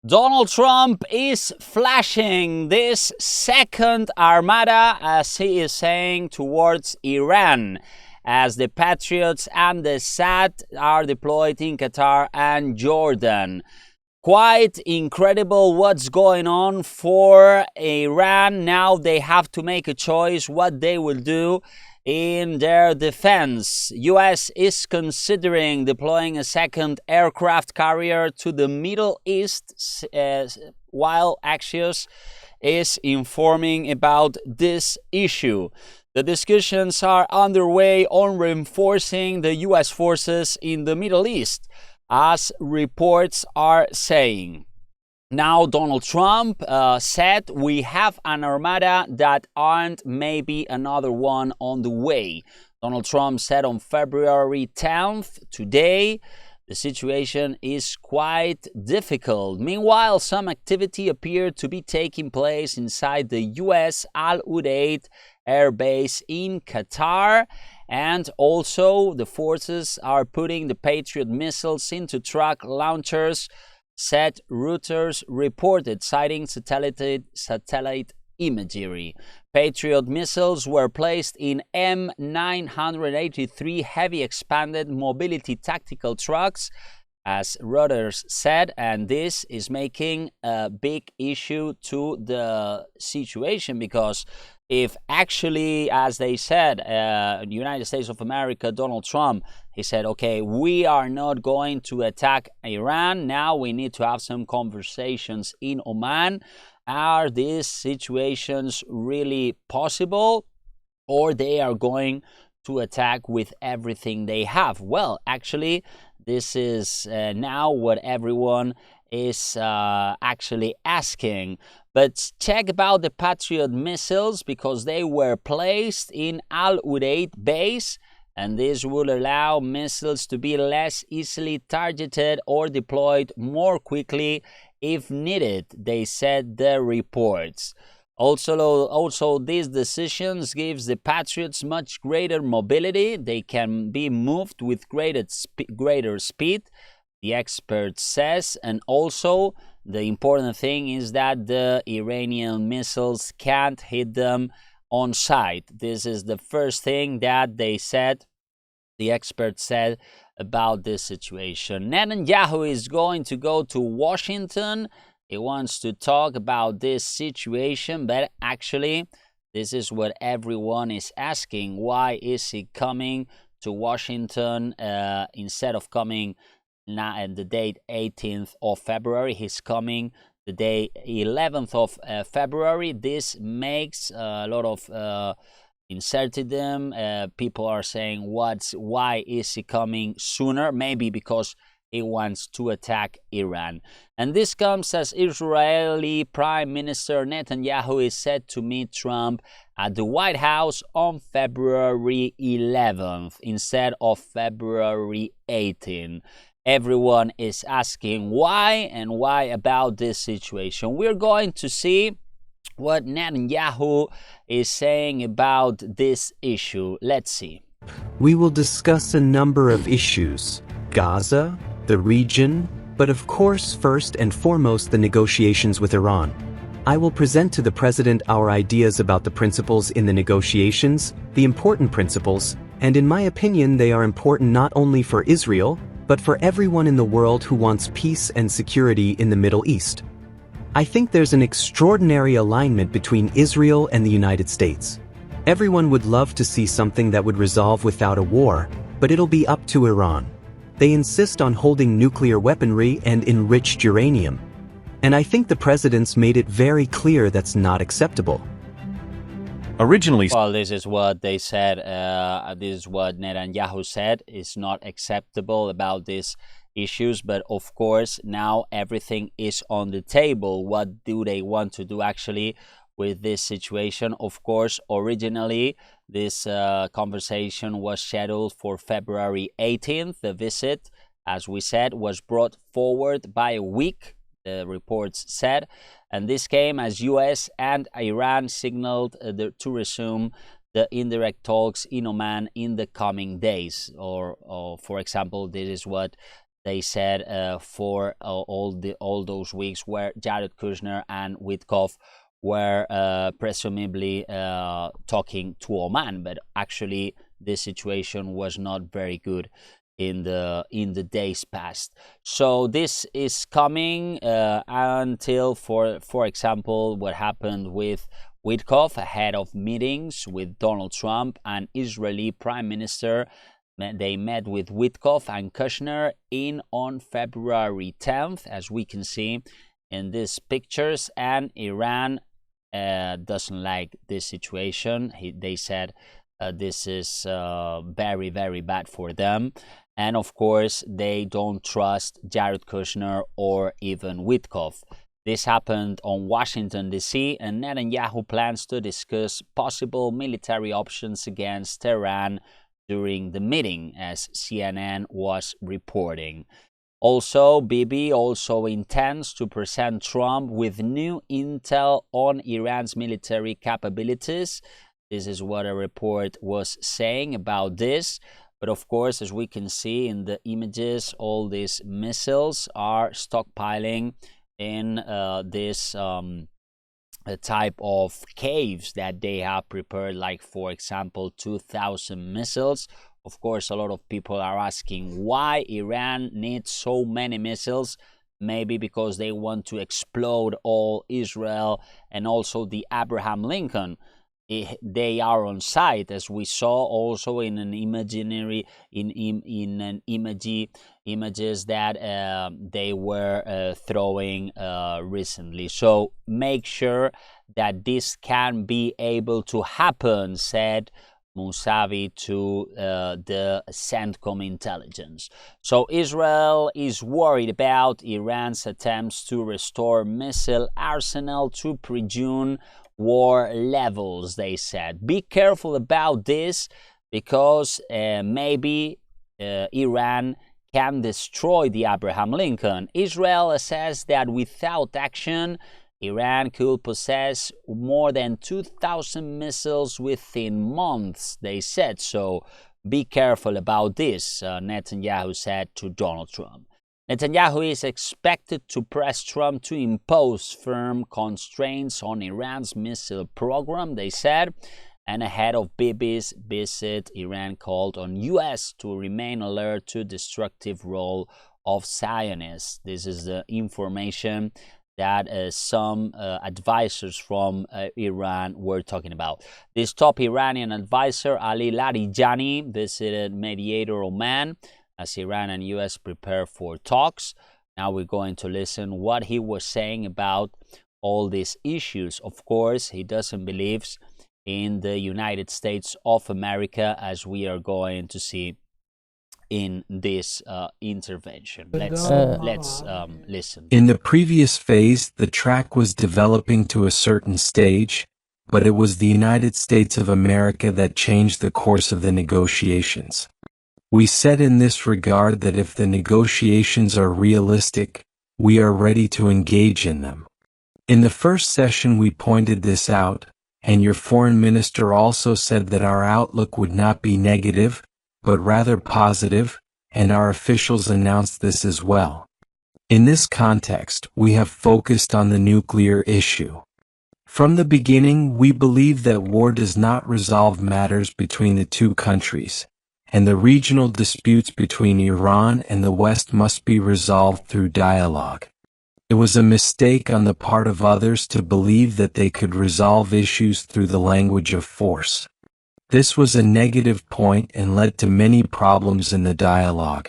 Donald Trump is flashing this second armada, as he is saying, towards Iran, as the Patriots and the SAT are deployed in Qatar and Jordan. Quite incredible what's going on for Iran. Now they have to make a choice what they will do in their defense. US is considering deploying a second aircraft carrier to the Middle East, while Axios is informing about this issue. The discussions are underway on reinforcing the US forces in the Middle East, as reports are saying. Now, Donald Trump said we have an armada that aren't maybe another one on the way. Donald Trump said on February 10th, today, the situation is quite difficult. Meanwhile, some activity appeared to be taking place inside the U.S. Al Udeid Air Base in Qatar. And also, the forces are putting the Patriot missiles into truck launchers, said Reuters reported, citing satellite imagery. Patriot missiles were placed in M983 heavy expanded mobility tactical trucks, as Reuters said, and this is making a big issue to the situation, because if actually, as they said, the United States of America, Donald Trump, he said, okay, we are not going to attack Iran. Now we need to have some conversations in Oman. Are these situations really possible, or they are going to attack with everything they have? Well, actually, this is now what everyone is actually asking. But check about the Patriot missiles, because they were placed in Al Udeid base, and this will allow missiles to be less easily targeted or deployed more quickly if needed, they said the reports. Also, these decisions gives the Patriots much greater mobility. They can be moved with greater speed, the expert says, and also the important thing is that the Iranian missiles can't hit them on sight. This is the first thing that they said, the expert said about this situation. Netanyahu is going to go to Washington. He wants to talk about this situation, but actually, this is what everyone is asking. Why is he coming to Washington instead of coming at the date 18th of February? He's coming the day 11th of February. This makes a lot of uncertainty. People are saying, why is he coming sooner? Maybe because he wants to attack Iran. And this comes as Israeli Prime Minister Netanyahu is set to meet Trump at the White House on February 11th instead of February 18th. Everyone is asking why and why about this situation. We're going to see what Netanyahu is saying about this issue. Let's see. We will discuss a number of issues: Gaza, the region, but of course first and foremost the negotiations with Iran. I will present to the President our ideas about the principles in the negotiations, the important principles, and in my opinion they are important not only for Israel, but for everyone in the world who wants peace and security in the Middle East. I think there's an extraordinary alignment between Israel and the United States. Everyone would love to see something that would resolve without a war, but it'll be up to Iran. They insist on holding nuclear weaponry and enriched uranium. And I think the presidents made it very clear that's not acceptable. Originally, well, this is what they said. This is what Netanyahu said. It's not acceptable about these issues, but of course now everything is on the table. What do they want to do actually with this situation? Of course, originally this conversation was scheduled for February 18th. The visit, as we said, was brought forward by a week, the reports said, and this came as US and Iran signaled to resume the indirect talks in Oman in the coming days. Or for example, this is what they said, for all those weeks where Jared Kushner and Witkoff were presumably talking to Oman, but actually this situation was not very good in the days past. So this is coming until, for example, what happened with Witkoff ahead of meetings with Donald Trump and Israeli Prime Minister. They met with Witkoff and Kushner on February 10th, as we can see in these pictures, and Iran doesn't like this situation. They said this is very, very bad for them. And of course, they don't trust Jared Kushner or even Witkoff. This happened on Washington, D.C., and Netanyahu plans to discuss possible military options against Tehran during the meeting, as CNN was reporting. Also, Bibi also intends to present Trump with new intel on Iran's military capabilities. This is what a report was saying about this. But of course, as we can see in the images, all these missiles are stockpiling in this type of caves that they have prepared, like, for example, 2,000 missiles. Of course, a lot of people are asking why Iran needs so many missiles. Maybe because they want to explode all Israel and also the Abraham Lincoln. They are on site, as we saw also in an images that they were throwing recently. So make sure that this can be able to happen, said Mousavi to the CENTCOM intelligence. So Israel is worried about Iran's attempts to restore missile arsenal to pre-June war levels, they said. Be careful about this, because maybe Iran can destroy the Abraham Lincoln. Israel says that without action, Iran could possess more than 2,000 missiles within months, they said. So be careful about this, Netanyahu said to Donald Trump. Netanyahu is expected to press Trump to impose firm constraints on Iran's missile program, they said. And ahead of Bibi's visit, Iran called on U.S. to remain alert to destructive role of Zionists. This is the information that some advisors from Iran were talking about. This top Iranian advisor, Ali Larijani, visited mediator Oman as Iran and U.S. prepare for talks. Now we're going to listen what he was saying about all these issues. Of course, he doesn't believe in the United States of America, as we are going to see in this intervention. Let's listen. In the previous phase, the track was developing to a certain stage, but it was the United States of America that changed the course of the negotiations. We said in this regard that if the negotiations are realistic, we are ready to engage in them. In the first session we pointed this out, and your foreign minister also said that our outlook would not be negative, but rather positive, and our officials announced this as well. In this context, we have focused on the nuclear issue. From the beginning, we believe that war does not resolve matters between the two countries, and the regional disputes between Iran and the West must be resolved through dialogue. It was a mistake on the part of others to believe that they could resolve issues through the language of force. This was a negative point and led to many problems in the dialogue.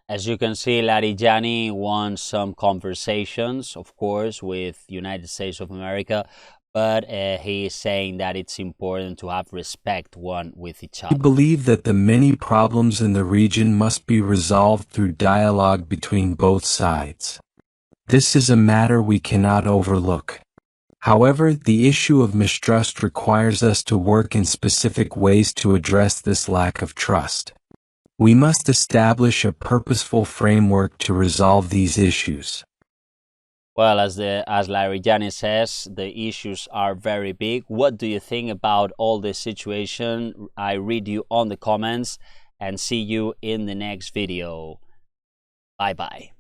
As you can see, Larijani wants some conversations, of course, with United States of America, but he is saying that it's important to have respect one with each other. We believe that the many problems in the region must be resolved through dialogue between both sides. This is a matter we cannot overlook. However, the issue of mistrust requires us to work in specific ways to address this lack of trust. We must establish a purposeful framework to resolve these issues. Well, as Larijani says, the issues are very big. What do you think about all this situation? I read you on the comments, and see you in the next video. Bye bye.